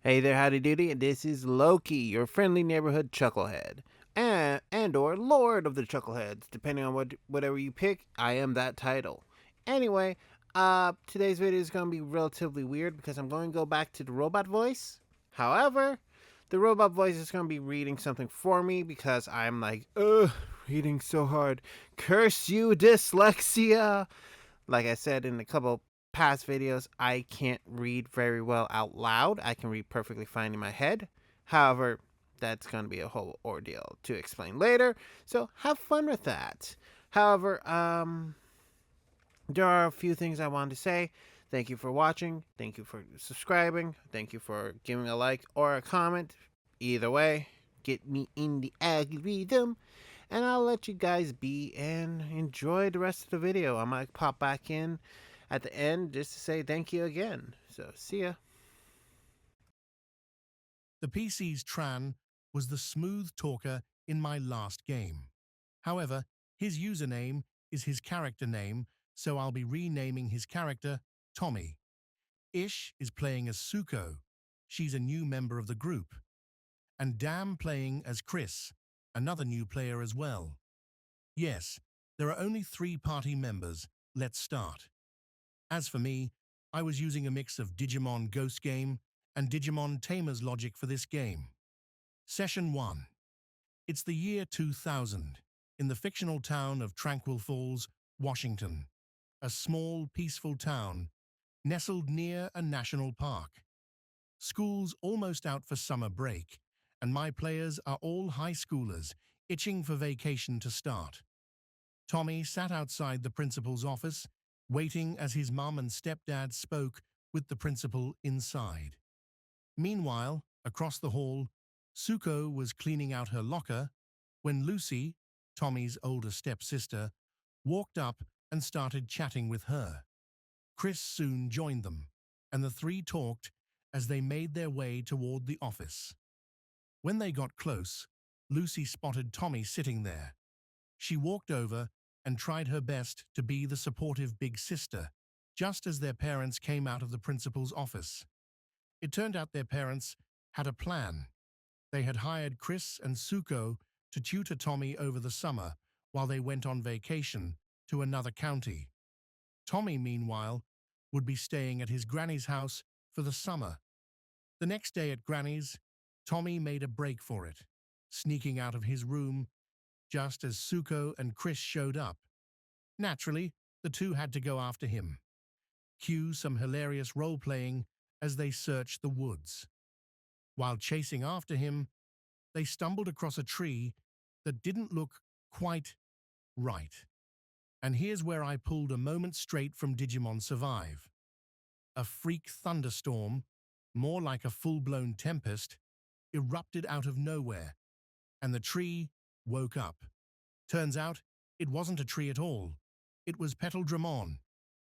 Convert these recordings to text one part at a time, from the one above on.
Hey there, howdy doody, and this is Loki, your friendly neighborhood chucklehead, and or Lord of the Chuckleheads, depending on whatever you pick. I am that title. Anyway, today's video is gonna be relatively weird because I'm going to go back to the robot voice. However, the robot voice is gonna be reading something for me because I'm like, reading so hard. Curse you, dyslexia! Like I said in a couple past videos, I can't read very well out loud. I can read perfectly fine in my head. However, that's going to be a whole ordeal to explain later. So have fun with that. However, there are a few things I wanted to say. Thank you for watching. Thank you for subscribing. Thank you for giving a like or a comment. Either way, get me in the algorithm. And I'll let you guys be and enjoy the rest of the video. I might pop back in at the end just to say thank you again. So, see ya. The PC's Tran was the smooth talker in my last game. However, his username is his character name, so I'll be renaming his character Tommy. Ish is playing as Suko. She's a new member of the group. And Dam playing as Chris, another new player as well. Yes, there are only 3 party members. Let's start. As for me, I was using a mix of Digimon Ghost Game and Digimon Tamer's logic for this game. Session 1. It's the year 2000, in the fictional town of Tranquil Falls, Washington. A small, peaceful town, nestled near a national park. School's almost out for summer break, and my players are all high schoolers, itching for vacation to start. Tommy sat outside the principal's office, waiting as his mum and stepdad spoke with the principal inside. Meanwhile, across the hall, Suko was cleaning out her locker when Lucy, Tommy's older stepsister, walked up and started chatting with her. Chris soon joined them, and the 3 talked as they made their way toward the office. When they got close, Lucy spotted Tommy sitting there. She walked over and tried her best to be the supportive big sister, just as their parents came out of the principal's office. It turned out their parents had a plan. They had hired Chris and Suko to tutor Tommy over the summer while they went on vacation to another county. Tommy, meanwhile, would be staying at his granny's house for the summer. The next day at Granny's, Tommy made a break for it, sneaking out of his room just as Suko and Chris showed up. Naturally, the 2 had to go after him. Cue some hilarious role-playing as they searched the woods. While chasing after him, they stumbled across a tree that didn't look quite right. And here's where I pulled a moment straight from Digimon Survive. A freak thunderstorm, more like a full-blown tempest, erupted out of nowhere, and the tree woke up. Turns out, it wasn't a tree at all. It was Petal-Dramon.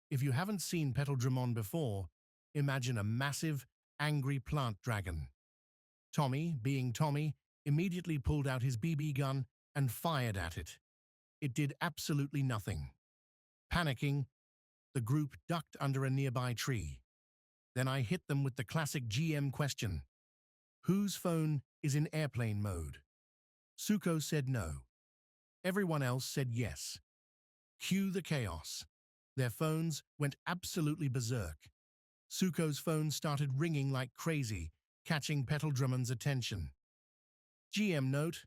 If you haven't seen Petal-Dramon before, imagine a massive, angry plant dragon. Tommy, being Tommy, immediately pulled out his BB gun and fired at it. It did absolutely nothing. Panicking, the group ducked under a nearby tree. Then I hit them with the classic GM question. Whose phone is in airplane mode? Suko said no. Everyone else said yes. Cue the chaos. Their phones went absolutely berserk. Suko's phone started ringing like crazy, catching Petal-Dramon's attention. GM note,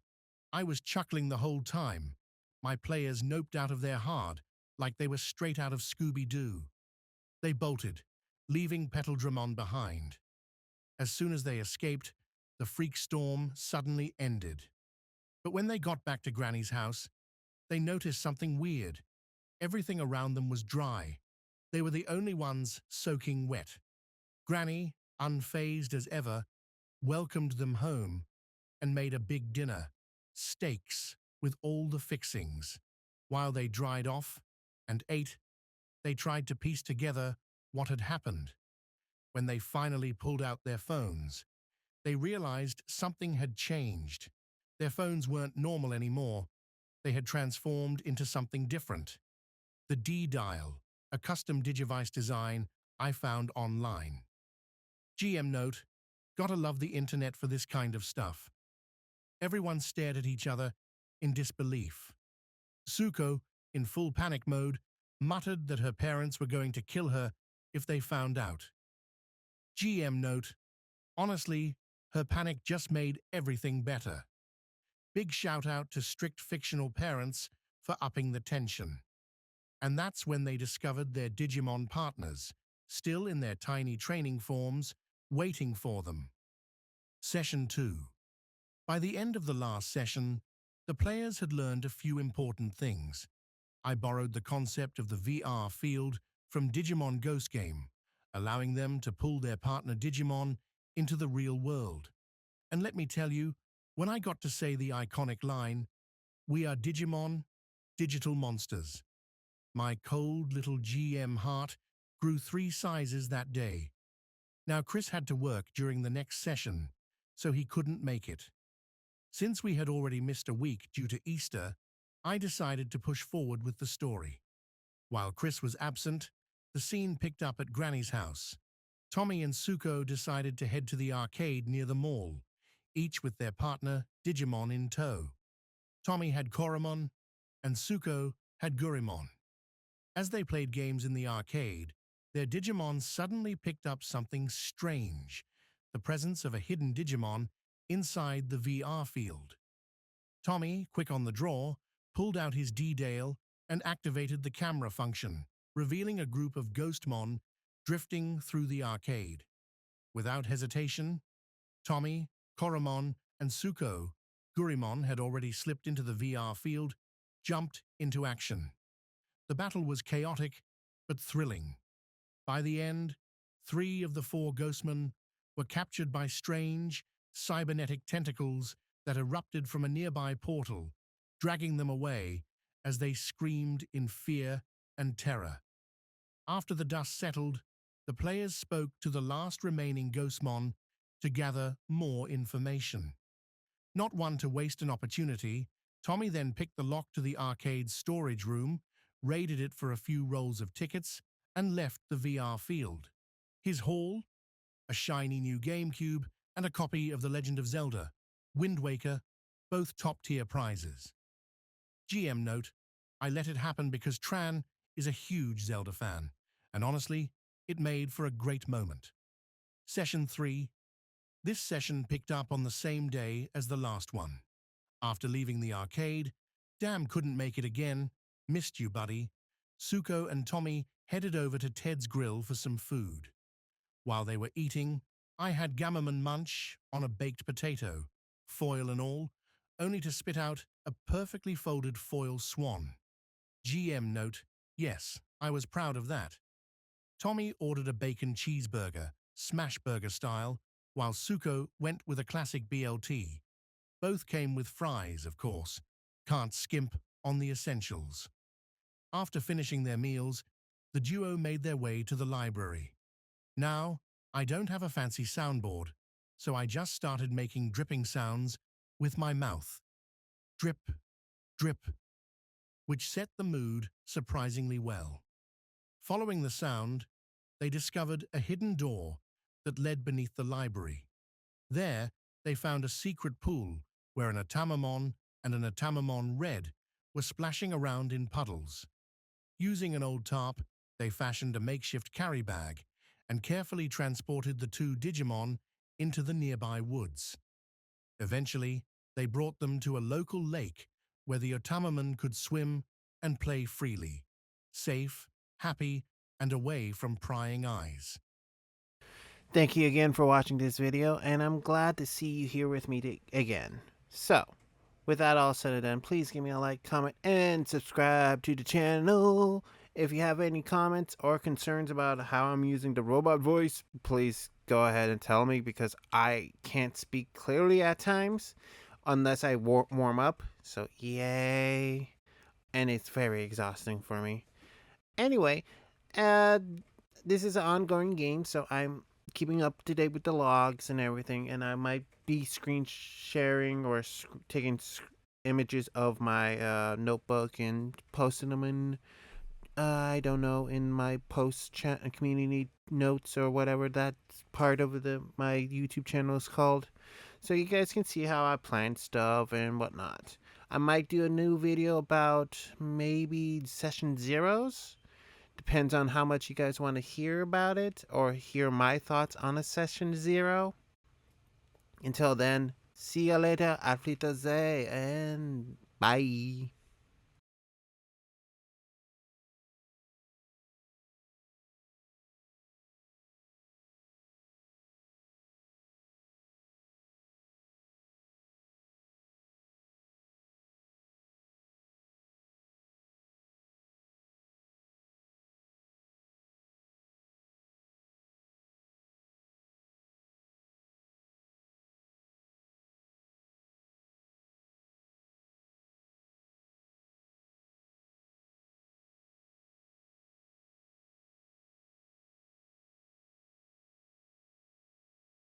I was chuckling the whole time. My players noped out of their hard, like they were straight out of Scooby-Doo. They bolted, leaving Petal-Dramon behind. As soon as they escaped, the freak storm suddenly ended. But when they got back to Granny's house, they noticed something weird. Everything around them was dry. They were the only ones soaking wet. Granny, unfazed as ever, welcomed them home and made a big dinner, steaks with all the fixings. While they dried off and ate, they tried to piece together what had happened. When they finally pulled out their phones, they realized something had changed. Their phones weren't normal anymore. They had transformed into something different. The D-Dial, a custom Digivice design I found online. GM note, Gotta love the internet for this kind of stuff. Everyone stared at each other in disbelief. Suko, in full panic mode, muttered that her parents were going to kill her if they found out. GM note, honestly, her panic just made everything better. Big shout out to strict fictional parents for upping the tension. And that's when they discovered their Digimon partners, still in their tiny training forms, waiting for them. Session 2. By the end of the last session, the players had learned a few important things. I borrowed the concept of the VR field from Digimon Ghost Game, allowing them to pull their partner Digimon into the real world. And let me tell you, when I got to say the iconic line, "We are Digimon, digital monsters," my cold little GM heart grew 3 sizes that day. Now Chris had to work during the next session, so he couldn't make it. Since we had already missed a week due to Easter, I decided to push forward with the story. While Chris was absent, the scene picked up at Granny's house. Tommy and Suko decided to head to the arcade near the mall, each with their partner Digimon in tow. Tommy had Koromon, and Suko had Gurimon. As they played games in the arcade, their Digimon suddenly picked up something strange, the presence of a hidden Digimon inside the VR field. Tommy, quick on the draw, pulled out his D-Dale and activated the camera function, revealing a group of Ghostmon drifting through the arcade. Without hesitation, Tommy, Koromon, and Suko, Gurimon had already slipped into the VR field, jumped into action. The battle was chaotic, but thrilling. By the end, 3 of the 4 Ghostmen were captured by strange, cybernetic tentacles that erupted from a nearby portal, dragging them away as they screamed in fear and terror. After the dust settled, the players spoke to the last remaining Ghostmon to gather more information. Not one to waste an opportunity, Tommy then picked the lock to the arcade's storage room, raided it for a few rolls of tickets, and left the VR field. His haul? A shiny new GameCube and a copy of The Legend of Zelda, Wind Waker, both top-tier prizes. GM note, I let it happen because Tran is a huge Zelda fan, and honestly, it made for a great moment. Session 3. This session picked up on the same day as the last one. After leaving the arcade, Damn couldn't make it again, missed you, buddy. Suko and Tommy headed over to Ted's Grill for some food. While they were eating, I had Gammon munch on a baked potato, foil and all, only to spit out a perfectly folded foil swan. GM note, yes, I was proud of that. Tommy ordered a bacon cheeseburger, smash burger style, while Suko went with a classic BLT. Both came with fries, of course. Can't skimp on the essentials. After finishing their meals, the duo made their way to the library. Now, I don't have a fancy soundboard, so I just started making dripping sounds with my mouth. Drip, drip, which set the mood surprisingly well. Following the sound, they discovered a hidden door that led beneath the library. There, they found a secret pool where an Atamamon and an Atamamon Red were splashing around in puddles. Using an old tarp, they fashioned a makeshift carry bag and carefully transported the 2 Digimon into the nearby woods. Eventually, they brought them to a local lake where the Otamamon could swim and play freely, safe, happy, and away from prying eyes. Thank you again for watching this video, and I'm glad to see you here with me again. So, with that all said and done, please give me a like, comment, and subscribe to the channel. If you have any comments or concerns about how I'm using the robot voice, please go ahead and tell me, because I can't speak clearly at times unless I warm up. So, yay. And it's very exhausting for me. Anyway, uh, this is an ongoing game, so I'm keeping up to date with the logs and everything, and I might be screen sharing or taking images of my notebook and posting them in I don't know, in my post community notes or whatever that part of my YouTube channel is called, so you guys can see how I plan stuff and whatnot. I might do a new video about maybe session zeros. Depends on how much you guys want to hear about it or hear my thoughts on a session zero. Until then, see ya later, Afrita and bye.